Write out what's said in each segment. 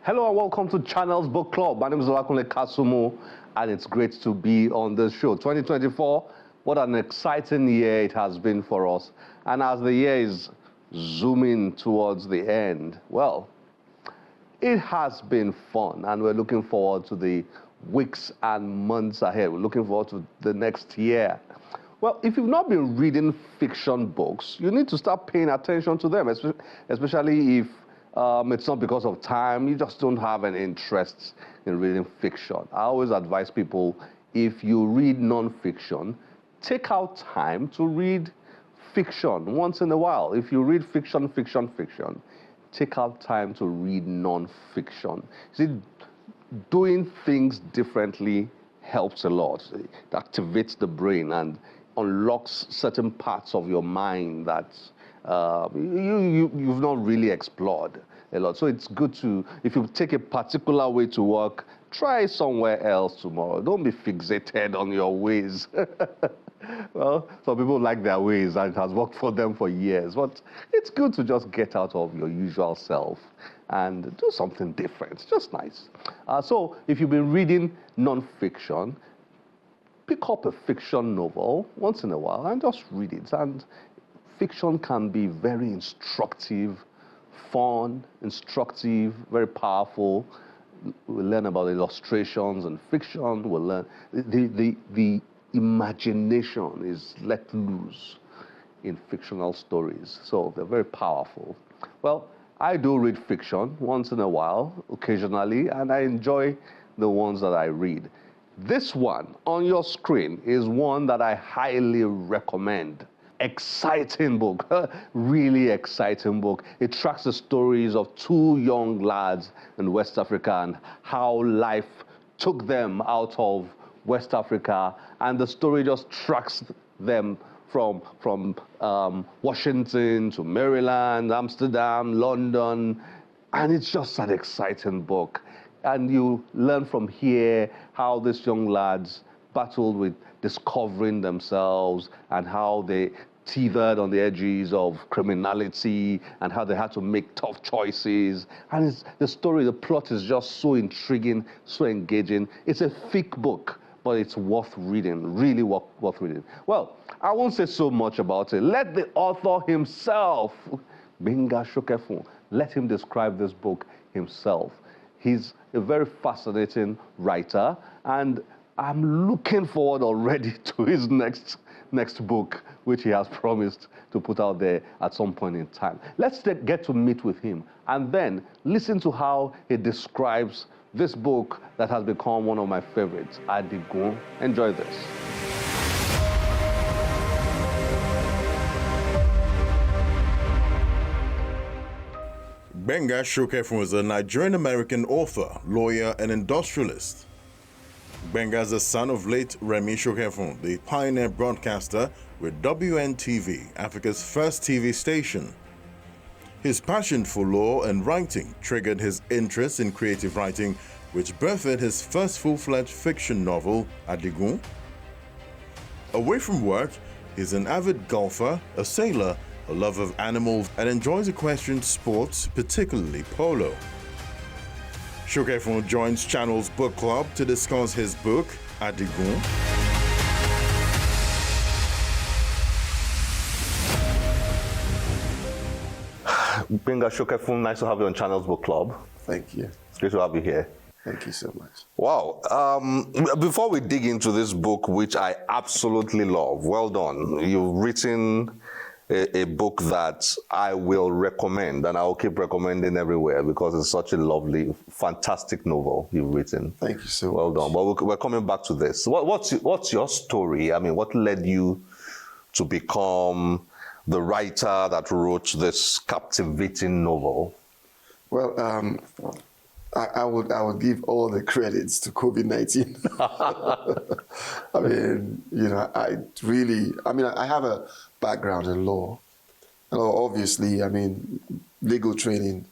Hello and welcome to Channels Book Club. My name is Olakunle Kasumu, and it's great to be on this show. 2024, what an exciting year it has been for us. And as the year is zooming towards the end, well, it has been fun, and we're looking forward to the weeks and months ahead. We're looking forward to the next year. Well, if you've not been reading fiction books, you need to start paying attention to them, especially if it's not because of time, you just don't have an interest in reading fiction. I always advise people, if you read non-fiction, take out time to read fiction once in a while. If you read fiction, take out time to read non-fiction. See, doing things differently helps a lot. It activates the brain and unlocks certain parts of your mind that you've not really explored a lot. So it's good to, if you take a particular way to work, try somewhere else tomorrow. Don't be fixated on your ways. Well, some people like their ways and it has worked for them for years. But it's good to just get out of your usual self and do something different. It's just nice. So if you've been reading non-fiction, pick up a fiction novel once in a while and just read it. And fiction can be very instructive, fun, very powerful. We'll learn about illustrations and fiction. We'll learn the imagination is let loose in fictional stories. So they're very powerful. Well, I do read fiction once in a while, occasionally, and I enjoy the ones that I read. This one on your screen is one that I highly recommend. Exciting book, really exciting book. It tracks the stories of two young lads in West Africa and how life took them out of West Africa, and the story just tracks them from Washington to Maryland, Amsterdam, London, and it's just an exciting book. And you learn from here how these young lads battled with discovering themselves and how they teetered on the edges of criminality and how they had to make tough choices. And the story, the plot is just so intriguing, so engaging. It's a thick book, but it's worth reading, really worth reading. Well, I won't say so much about it. Let the author himself, Gbenga Sokefun, let him describe this book himself. He's a very fascinating writer, and I'm looking forward already to his next book, which he has promised to put out there at some point in time. Let's get to meet with him and then listen to how he describes this book that has become one of my favorites, Adigun. Enjoy this. Gbenga Sokefun is a Nigerian-American author, lawyer, and industrialist. Gbenga is the son of late Remi Sokefun, the pioneer broadcaster with WNTV, Africa's first TV station. His passion for law and writing triggered his interest in creative writing, which birthed his first full-fledged fiction novel, Adigun. Away from work, he's an avid golfer, a sailor, a lover of animals, and enjoys equestrian sports, particularly polo. Sokefun joins Channels Book Club to discuss his book, Adigun. Gbenga Sokefun, nice to have you on Channels Book Club. Thank you. It's great to have you here. Thank you so much. Wow. Before we dig into this book, which I absolutely love, well done. You've written a book that I will recommend, and I'll keep recommending everywhere because it's such a lovely, fantastic novel you've written. Thank you so much. Well done. But we're coming back to this. What's your story? I mean, what led you to become the writer that wrote this captivating novel? Well, I would give all the credits to COVID-19. I mean, I have a background in law. And obviously, I mean, legal training,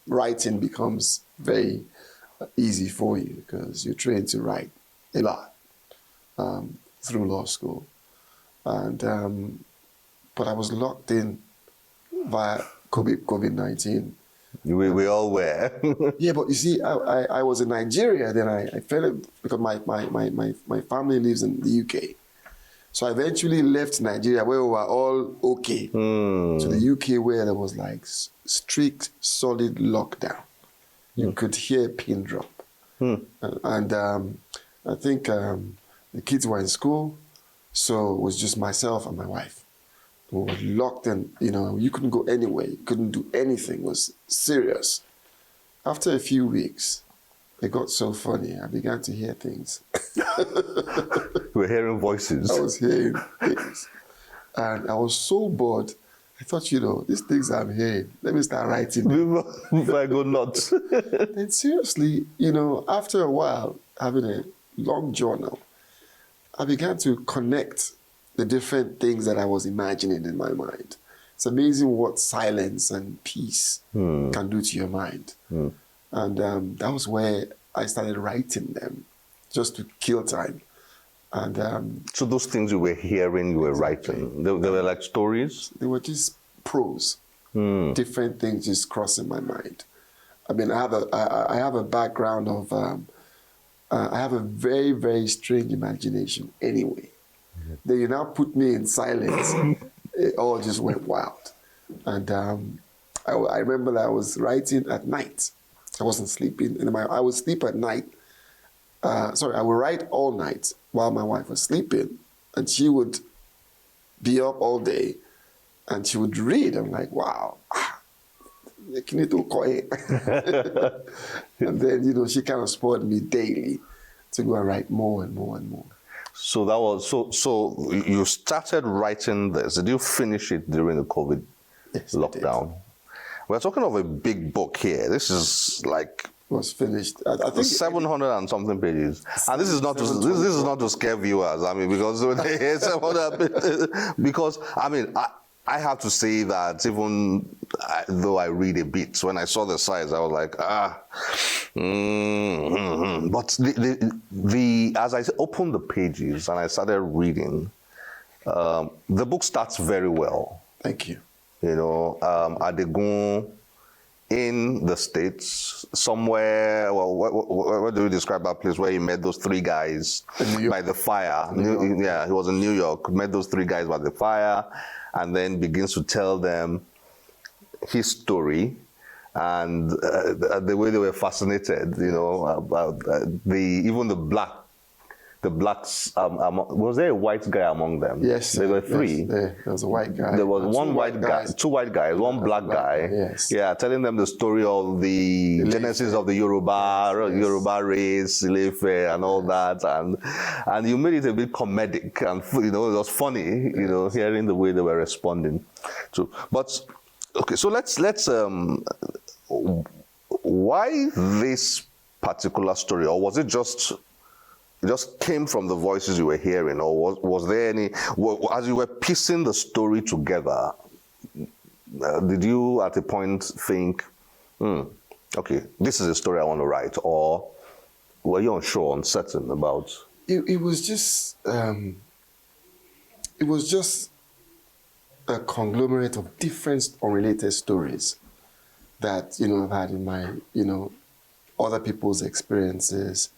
writing becomes very easy for you because you're trained to write a lot through law school. And but I was locked in via COVID-19 We all were. Yeah, but you see, I was in Nigeria, then I fell in, because my family lives in the UK. So I eventually left Nigeria where we were all okay to the UK where there was like strict, solid lockdown. You could hear a pin drop. And I think the kids were in school, so it was just myself and my wife. We were locked in, you couldn't go anywhere, you couldn't do anything, it was serious. After a few weeks, it got so funny, I began to hear things. You were hearing voices. I was hearing things. And I was so bored, I thought, these things I'm hearing, let me start writing them. Before I go nuts. And seriously, after a while, having a long journal, I began to connect the different things that I was imagining in my mind. It's amazing what silence and peace can do to your mind. And that was where I started writing them, just to kill time. And so those things you were hearing, you were writing, they were like stories? They were just prose, different things just crossing my mind. I mean, I have a background of, I have a very, very strange imagination anyway. Then you now put me in silence, it all just went wild. And I remember that I was writing at night. I wasn't sleeping. And I would sleep at night. I would write all night while my wife was sleeping. And she would be up all day and she would read. I'm like, wow. And then, she kind of spoiled me daily to go and write more and more and more. So that was so you started writing this. Did you finish it during the COVID lockdown? We're talking of a big book here. This is like it was finished. I think 700 and something pages. And this is not to scare viewers. I mean, because I have to say that even though I read a bit, when I saw the size, I was like, But as I opened the pages and I started reading, the book starts very well. Thank you. Adigun in the States, somewhere, what do you describe that place where he met those three guys by the fire? He was in New York, met those three guys by the fire, and then begins to tell them his story and the way they were fascinated, about even the blacks. Was there a white guy among them? Yes. There were three. Yes, there was a white guy. There was one white guy, two white guys, one black guy. Yes. Yeah, telling them the story of the genesis of the Yoruba race, Ilefe, and all that. And you made it a bit comedic, and it was funny, hearing the way they were responding to. But okay, so let's why this particular story, or was it just came from the voices you were hearing, or was there any, as you were piecing the story together, did you at a point think, okay, this is a story I want to write, or were you unsure, uncertain about? It was just a conglomerate of different unrelated stories that, I've had in my, other people's experiences,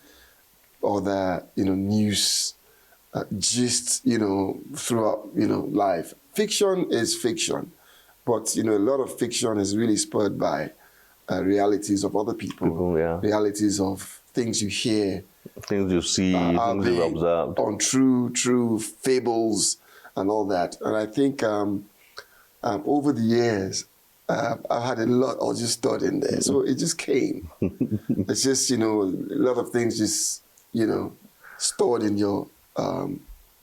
other, news, gist, throughout, life. Fiction is fiction, but, a lot of fiction is really spurred by realities of other people, realities of things you hear, things you see, things you observe, on true fables and all that. And I think over the years, I've had a lot all just stored in there. So it just came. It's just, a lot of things just, stored in your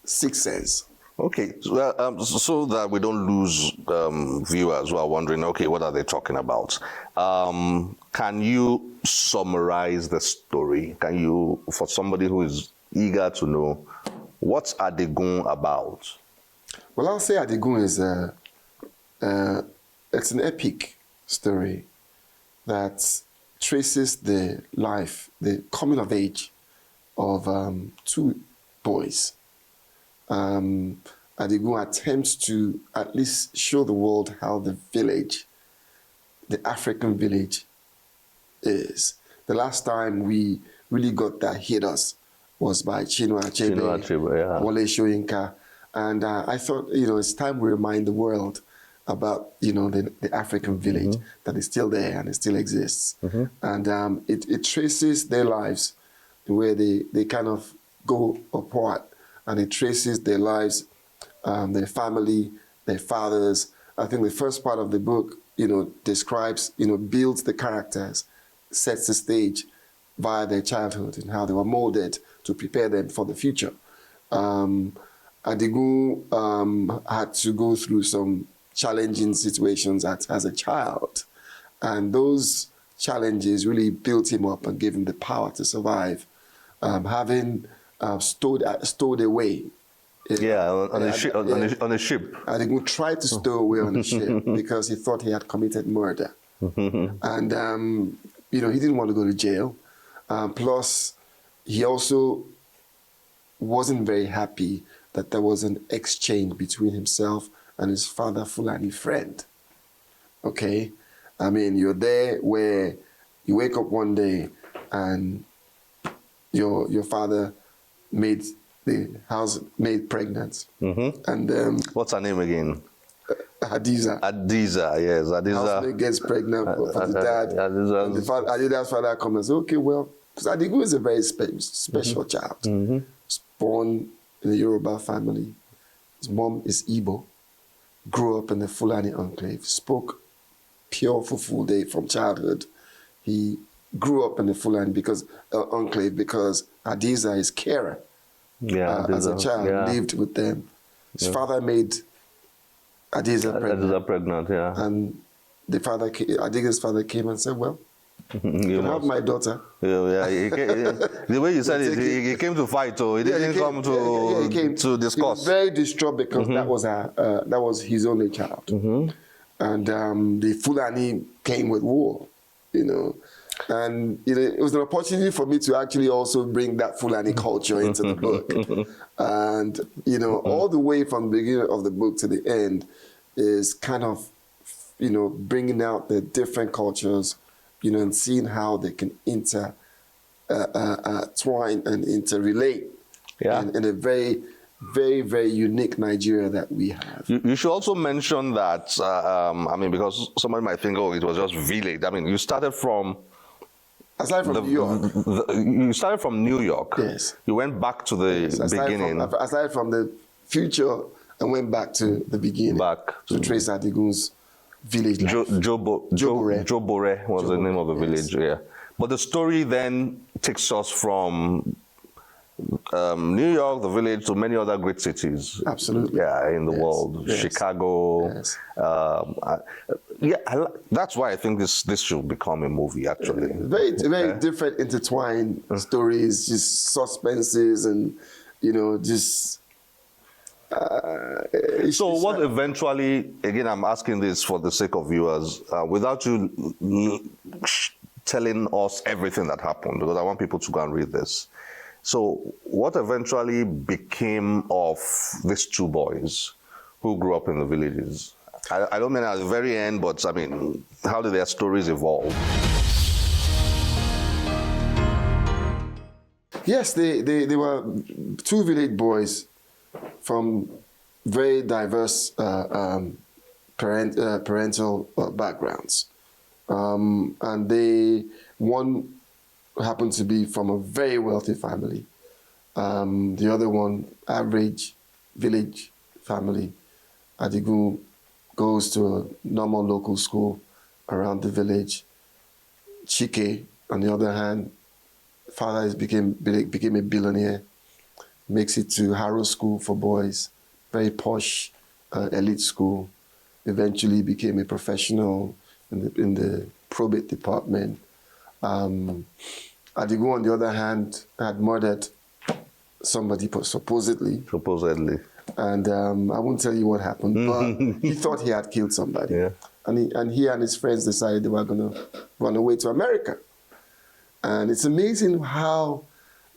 sixth sense. Okay, so that we don't lose viewers who are wondering, okay, what are they talking about? Can you summarize the story? Can you, for somebody who is eager to know, what's Adigun about? Well, I'll say Adigun is it's an epic story that traces the life, the coming of age of two boys. Adigun attempts to at least show the world how the village the African village is. The last time we really got that hit us was by Chinua Achebe, yeah. Wole Soyinka. And I thought, it's time we remind the world about, the African village that is still there and it still exists. And it traces their lives where they kind of go apart, and it traces their lives, their family, their fathers. I think the first part of the book, describes, builds the characters, sets the stage via their childhood and how they were molded to prepare them for the future. Adigun had to go through some challenging situations as a child, and those challenges really built him up and gave him the power to survive, having stowed away. On a ship. Adigun tried to stow away on a ship because he thought he had committed murder. And, he didn't want to go to jail. Plus, he also wasn't very happy that there was an exchange between himself and his father Fulani friend. Okay? I mean, you're there where you wake up one day and your father made the housemaid pregnant. And what's her name again? Hadiza. Yes. Hadiza. Housemaid gets pregnant for the dad. And Adiza's father comes and says, okay, well, because Adigun is a very special child. Was born in a Yoruba family. His mom is Igbo. Grew up in the Fulani enclave. Spoke pure Fufude from childhood. He grew up in the Fulani enclave because Hadiza is carer. As a child, lived with them. His father made Adiza pregnant. And the father, Adiga's father came and said, well, you can have my daughter. The way you said it, he came to fight, so he didn't come to discuss. He was very distraught because that was his only child. And the Fulani came with war, And it was an opportunity for me to actually also bring that Fulani culture into the book. And, all the way from the beginning of the book to the end is kind of, bringing out the different cultures, and seeing how they can twine and interrelate in a very, very, very unique Nigeria that we have. You should also mention that, because somebody might think, it was just village. You started from... Aside from New York. You started from New York. Yes. You went back to the beginning. Aside from the future, I went back to the beginning. To trace Adigun's village life. Jobore was the name of the village, But the story then takes us from New York, the village, to many other great cities. Absolutely. In the world. Chicago. That's why I think this should become a movie, actually. Very different, intertwined stories, just suspenses and, just... so what eventually, again, I'm asking this for the sake of viewers, without you telling us everything that happened, because I want people to go and read this. So what eventually became of these two boys who grew up in the villages? I don't mean at the very end, but how did their stories evolve? Yes, they were two village boys from very diverse parental backgrounds. And one happened to be from a very wealthy family. The other one, average village family. Adigun goes to a normal local school around the village. Chike, on the other hand, father became a billionaire, makes it to Harrow School for boys, very posh elite school, eventually became a professional in the probate department. Adigun, on the other hand, had murdered somebody supposedly. And I won't tell you what happened, but he thought he had killed somebody. Yeah. And he and his friends decided they were going to run away to America. And it's amazing how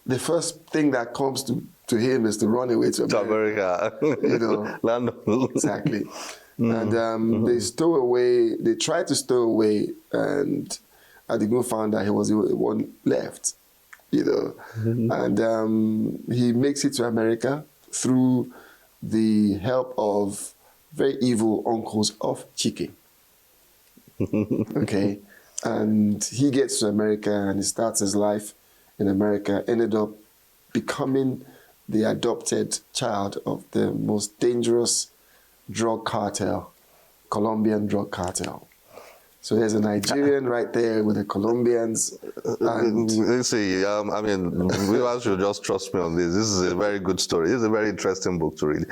the first thing that comes to him is to run away to America. Exactly. And they tried to stow away, and Adigun found that he was the one left, and he makes it to America through the help of very evil uncles of Chike. Okay, and he gets to America and he starts his life in America, ended up becoming the adopted child of the most dangerous drug cartel, Colombian drug cartel. So there's a Nigerian right there with the Colombians. And You see, I mean, viewers should just trust me on this. This is a very good story. This is a very interesting book to read.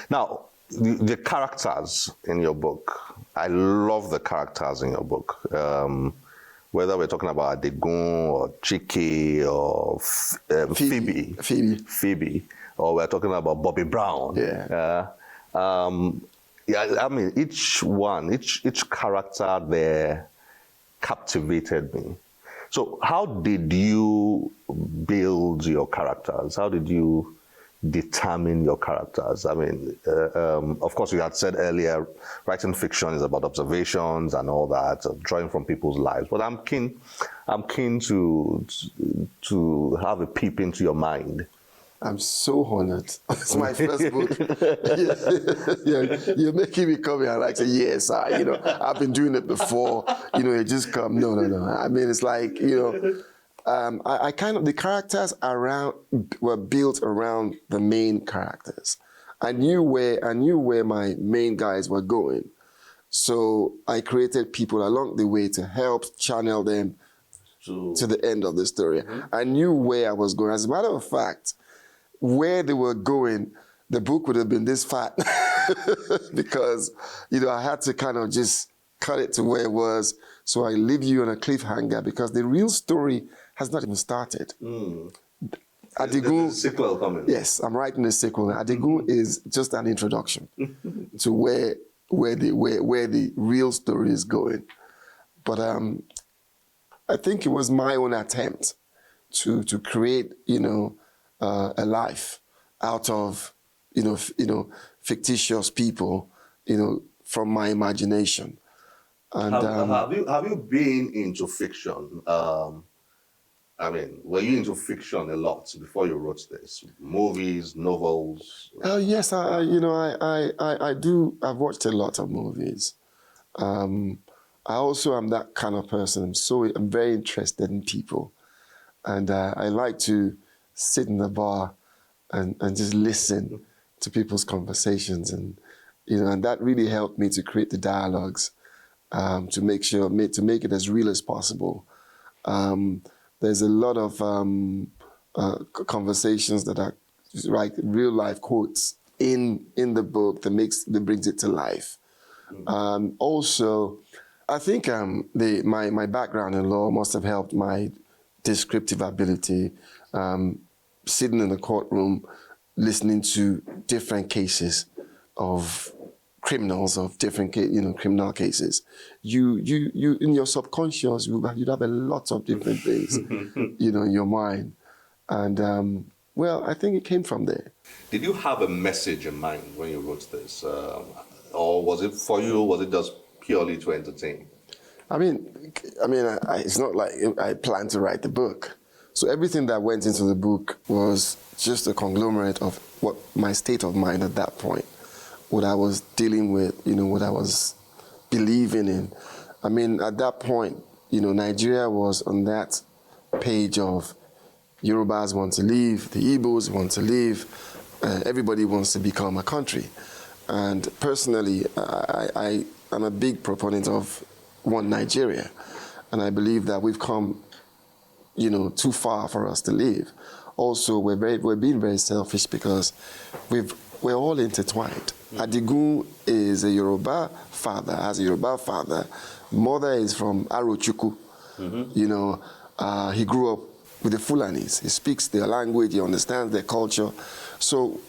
Now, the characters in your book, I love the characters in your book. Whether we're talking about Adigun or Chike or Phoebe, or we're talking about Bobby Brown. Yeah. Yeah, I mean, each character there captivated me. So how did you build your characters? How did you determine your characters? I mean, of course, you had said earlier, writing fiction is about observations and all that, drawing from people's lives. But I'm keen to have a peep into your mind. I'm so honored. It's my first book. You're making me come here and like say, yes, I've been doing it before. You just come. No. I mean, it's like, I kind of, the characters were built around the main characters. I knew where my main guys were going. So I created people along the way to help channel them to the end of the story. Mm-hmm. I knew where I was going. As a matter of fact, where they were going, the book would have been this fat because, I had to kind of just cut it to where it was. So I leave you on a cliffhanger because the real story has not even started. Adigun, the sequel coming. Yes, I'm writing a sequel. Adigun is just an introduction to where the real story is going. But I think it was my own attempt to create, a life out of, fictitious people, from my imagination. And have you been into fiction? I mean, were you into fiction a lot before you wrote this? Movies, novels? Yes, I do. I've watched a lot of movies. I also am that kind of person. I'm very interested in people. And I like to sit in the bar and just listen to people's conversations. And, and that really helped me to create the dialogues, to make it as real as possible. There's a lot of conversations that are like real life quotes in the book that brings it to life. Also, I think my background in law must have helped my descriptive ability. Sitting in the courtroom, listening to different cases of criminals, of different criminal cases, you in your subconscious you'd have a lot of different things, in your mind, and I think it came from there. Did you have a message in mind when you wrote this, or was it for you? Was it just purely to entertain? I mean, it's not like I planned to write the book. So everything that went into the book was just a conglomerate of what my state of mind at that point, what I was dealing with, what I was believing in. I mean, at that point, Nigeria was on that page of Yorubas want to leave, the Igbos want to leave, everybody wants to become a country. And personally, I'm a big proponent of one Nigeria. And I believe that we've come too far for us to leave. Also, we're being very selfish because we're all intertwined. Adigun is a Yoruba father, has a Yoruba father. Mother is from Arochukwu. He grew up with the Fulanis. He speaks their language, he understands their culture. So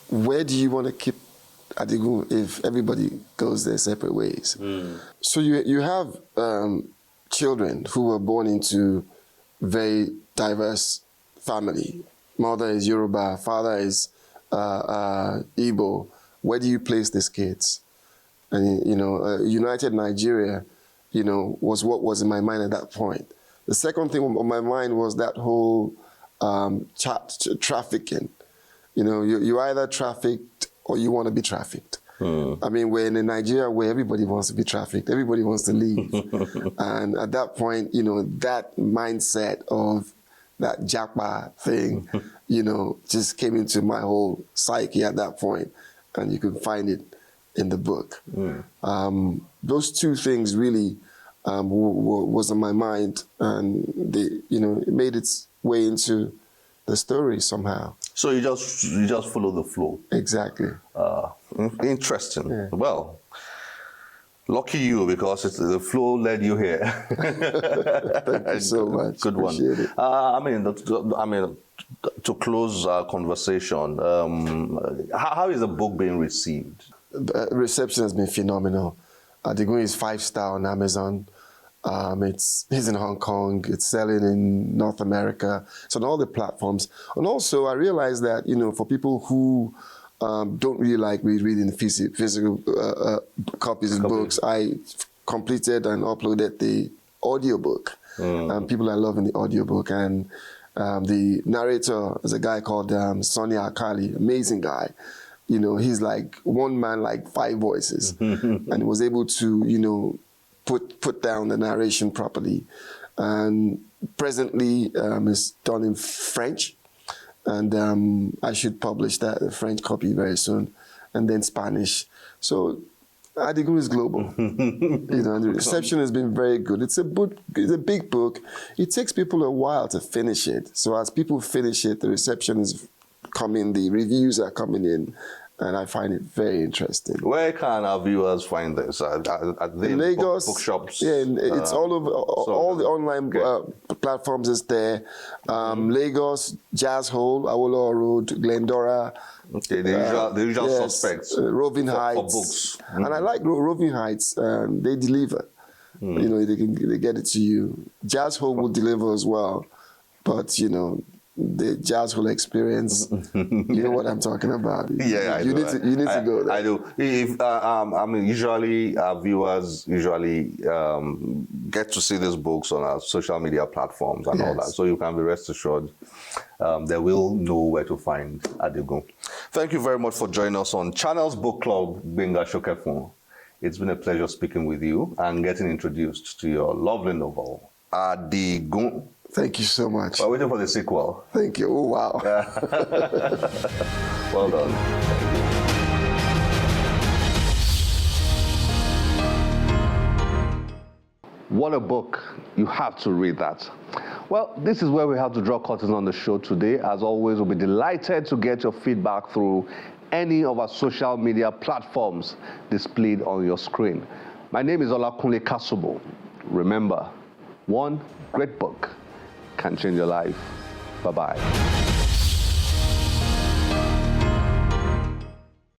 where do you want to keep Adigun if everybody goes their separate ways? So you have children who were born into very diverse family. Mother is Yoruba, father is Igbo, where do you place these kids? And, United Nigeria, was what was in my mind at that point. The second thing on my mind was that whole trafficking. You're either trafficked or you want to be trafficked. I mean, we're in a Nigeria where everybody wants to be trafficked, everybody wants to leave. And at that point, that mindset of that Japa thing, just came into my whole psyche at that point. And you can find it in the book. Those two things really was on my mind, and it made its way into the story somehow. So you just follow the flow. Exactly. Interesting. Yeah. Well, lucky you, because the flow led you here. Thank you so much. Good one. Appreciate it. I mean, to close our conversation, how is the book being received? The reception has been phenomenal. Adigun is 5-star on Amazon. He's in Hong Kong. It's selling in North America. It's on all the platforms. And also, I realized that, for people who don't really like reading physical copies of books, I completed and uploaded the audiobook. People are loving the audiobook. And the narrator is a guy called Sonny Akali, amazing guy. He's like one man, like 5 voices. And he was able to, put down the narration properly. And presently, it's done in French. And I should publish the French copy very soon. And then Spanish. So Adigun is global. And the reception has been very good. It's a big book. It takes people a while to finish it. So as people finish it, the reception is coming, the reviews are coming in, and I find it very interesting. Where can our viewers find this? At the in Lagos, bookshops? Yeah, it's all over, all the online platforms is there. Lagos, Jazz Hole, Awolowo Road, Glendora. Okay, the usual suspects. Roving for Heights. books. And I like Roving Heights. They deliver. They get it to you. Jazz Hole will deliver as well, but the Jazz Hole experience, you know what I'm talking about. Yeah, you need to go there. I do. Usually our viewers get to see these books on our social media platforms and all that. So you can be rest assured they will know where to find Adigun. Thank you very much for joining us on Channel's Book Club, Gbenga Sokefun. It's been a pleasure speaking with you and getting introduced to your lovely novel, Adigun. Thank you so much. We're waiting for the sequel. Thank you. Oh, wow. Well done. What a book. You have to read that. Well, this is where we have to draw curtains on the show today. As always, we'll be delighted to get your feedback through any of our social media platforms displayed on your screen. My name is Olakunle Kasubo. Remember, one great book can change your life. Bye-bye.